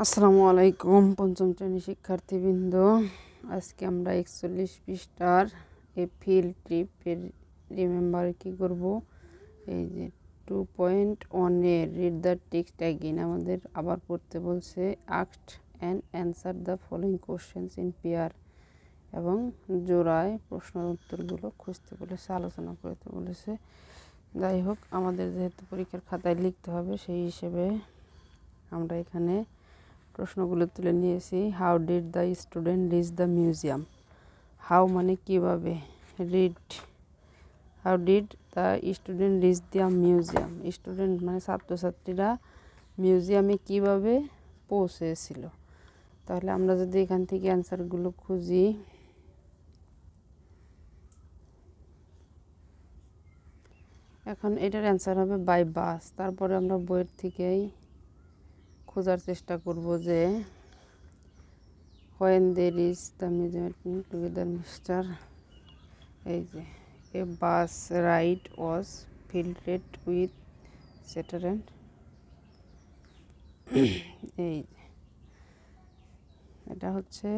আসসালামু আলাইকুম পঞ্চম শ্রেণীর শিক্ষার্থীবৃন্দ। আজকে আমরা 41 পৃষ্ঠার এ ফিল্ড ট্রিপের রিমেম্বার কি করব, এই যে 2.1 রিড দ্য টেক্সট অ্যাগেইন আমাদের আবার পড়তে বলছে। Asked and answer the following questions in pair, এবং জোড়ায় প্রশ্নের উত্তরগুলো খুঁজতে বলেছে, আলোচনা করতে বলেছে। যাই হোক, আমাদের যেহেতু পরীক্ষার খাতায় লিখতে হবে, সেই হিসেবে আমরা এখানে প্রশ্নগুলো তুলে নিয়েছি। How did the student reach the museum. How মানে কীভাবে, how did the student reach the museum, student মানে ছাত্রছাত্রীরা মিউজিয়ামে কীভাবে পৌঁছেছিল। তাহলে আমরা যদি এখান থেকে অ্যান্সারগুলো খুঁজি, এখন এটার অ্যান্সার হবে বাই বাস। তারপরে আমরা বইয়ের থেকেই খোঁজার চেষ্টা করব যে when they reached the museum together Mr. এই যে a bus ride was filled with children এই এটা হচ্ছে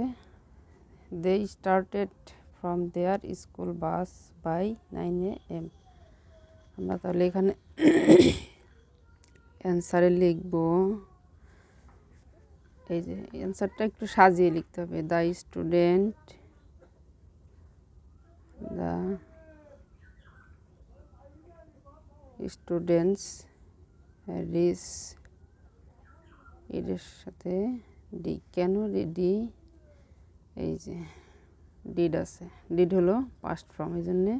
they started from their school bus by 9 AM। আমরা তাহলে এখানে অ্যান্সারে লিখব, এই যে অ্যান্সারটা একটু সাজিয়ে লিখতে হবে। দ্য স্টুডেন্টস রিচ, এর সাথে ডি, কেন ডি, এই যে ডিড আছে, ডিড হলো পাস্ট ফর্ম, এই জন্যে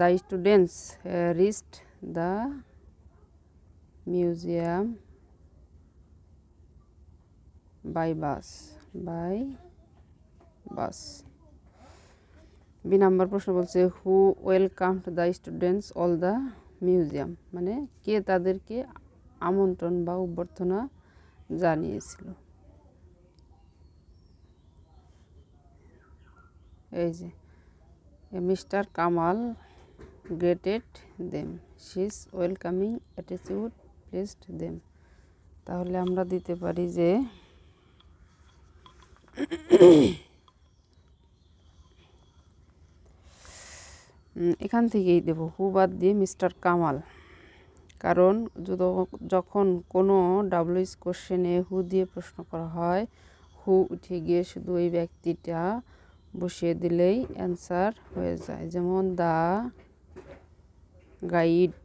the students reached the museum by bus. B number প্রশ্ন বলছে who welcomed the students all the museum, মানে কে তাদেরকে আমন্ত্রণ বা অভ্যর্থনা জানিয়েছিল। এই যে mister Kamal greeted them, his welcoming attitude pleased them. তাহলে আমরা দিতে পারি যে এখান থেকেই দেব হু বাদ দিয়ে মিস্টার কামাল, কারণ যখন কোনো ডাব্লিউএইচ কোশ্চেনে হু দিয়ে প্রশ্ন করা হয়, হু উঠে গিয়ে শুধু ওই ব্যক্তিটা বসিয়ে দিলেই অ্যান্সার হয়ে যায়। যেমন দ্য গাইড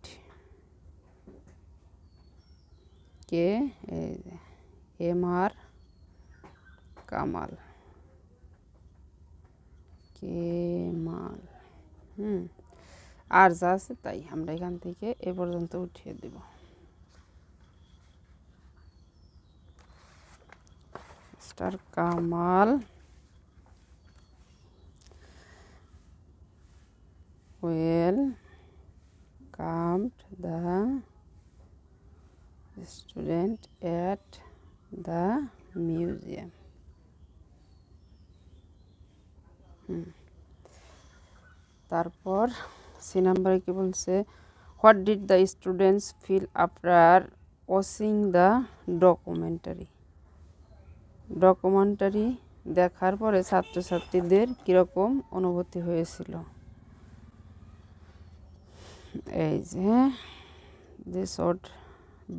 কে MR কামাল, কেমাল, আর যা আছে তাই আমরা এখান থেকে এ পর্যন্ত উঠিয়ে দেব। Mister Kamal welcomed the student at the museum। তারপর সি নাম্বারে কি বলছে, what did the students feel after watching the documentary দেখার পরে ছাত্রছাত্রীদের কীরকম অনুভূতি হয়েছিল। এই যে the short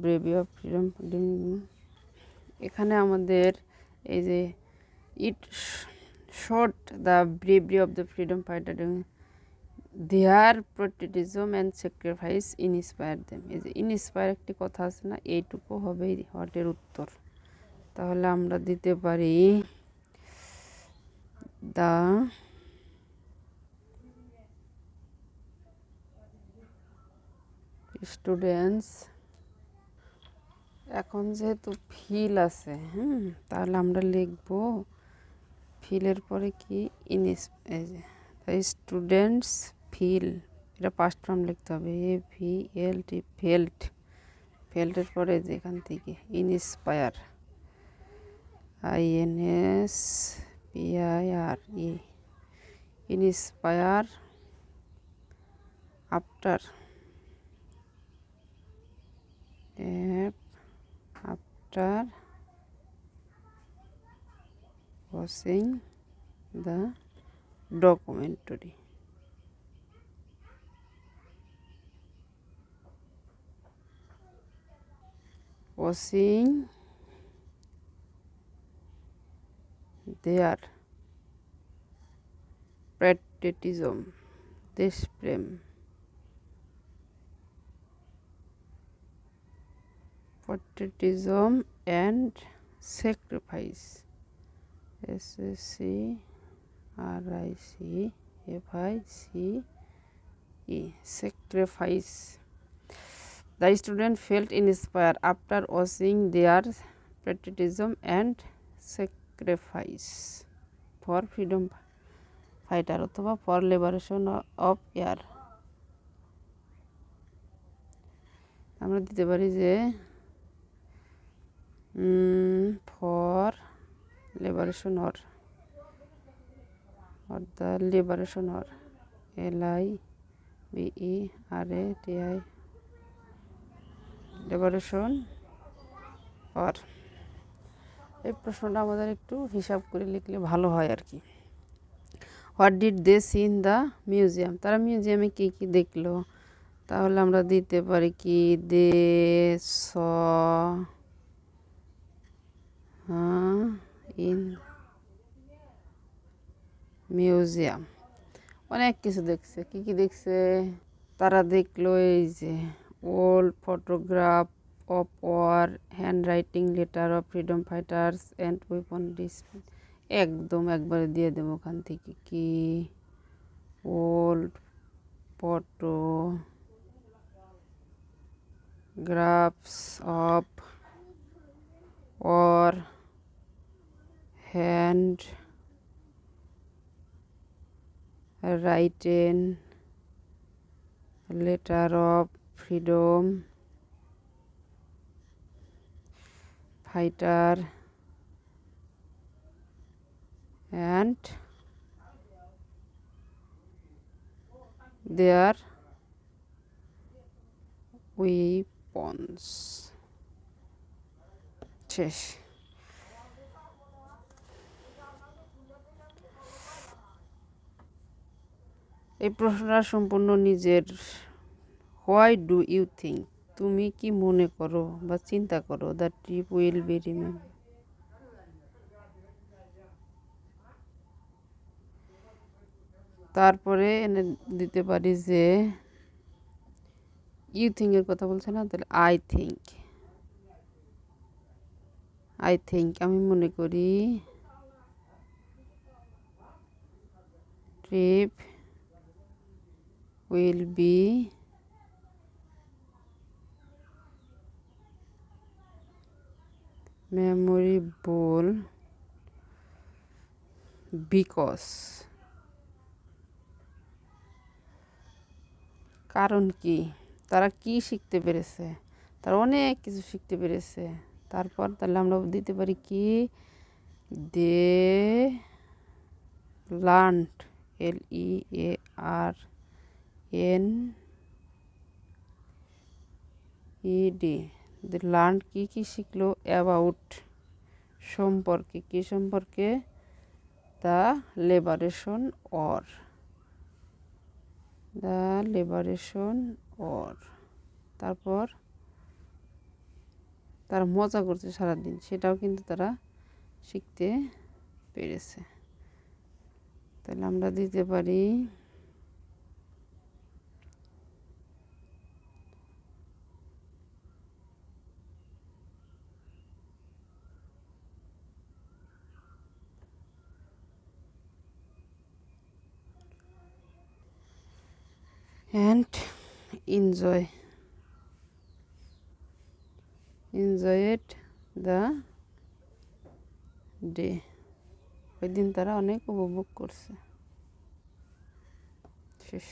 bravery of freedom, এখানে আমাদের এই যে it short the bravery of the freedom fighter, their patriotism and sacrifice inspire them. এই যে ইনস্পায়ার একটি কথা আছে না, এইটুকু হবে হোয়াটের উত্তর। তাহলে আমরা দিতে পারি দ্য স্টুডেন্টস, এখন যেহেতু ফিল আছে, তাহলে আমরা লিখব ফিলের পরে কি এই যে স্টুডেন্টস ফিল, এটা পাস্ট ফর্ম লিখতে হবে, AVLT, ফেল্টের পরে যে এখান থেকে inspire, INSPIRE, inspire after after watching the documentary. Watching their patriotism, দেশপ্রেম, patriotism and sacrifice, SACRICFICE, sacrifice. The student felt inspired after watching their patriotism and sacrifice for freedom fighter অথবা for liberation of air. আমরা দিতে পারি যে for liberation or the liberation or LIBERATI liberation or এই প্রশ্নটা আমাদের একটু হিসাব করে লিখলে ভালো হয় আর কি। What did they see in the museum, তারা মিউজিয়ামে কী কী দেখলো, তাহলে আমরা দিতে পারি কি দে স ইন মিউজিয়াম অনেক কিছু দেখছে। কি কি দেখছে, তারা দেখলো এই যে old photograph of war, hand writing letter of freedom fighters and weapon display. একদম একবারে দিয়ে দেবো ওখান থেকে কি old photographs of or hand written letter of freedom fighter and their weapons. শেষ। এই প্রশ্নটা সম্পূর্ণ নিজের। হোয়াই ডু ইউ থিঙ্ক, তুমি কি মনে করো বা চিন্তা করো the trip will be remember. তারপরে এনে দিতে পারি যে ইউ থিঙ্কের কথা বলছে না, তাহলে আই থিঙ্ক আমি মনে করি trip will be memorable because, কারণ কি, তারা কি শিখতে পেরেছে, তারা অনেক কিছু শিখতে পেরেছে। তারপর তাহলে আমরা দিতে পারি কি দে লার্নড, LEARNED, দে লার্ন কি কি শিখলো, অ্যাবাউট সম্পর্কে, কি সম্পর্কে, দ্য লিবারেশন অর, তারপর তারা মজা করছে সারাদিন, সেটাও কিন্তু তারা শিখতে পেরেছে। তাহলে আমরা দিতে পারি and enjoyed the day, ওই দিন তারা অনেক উপভোগ করছে। শেষ।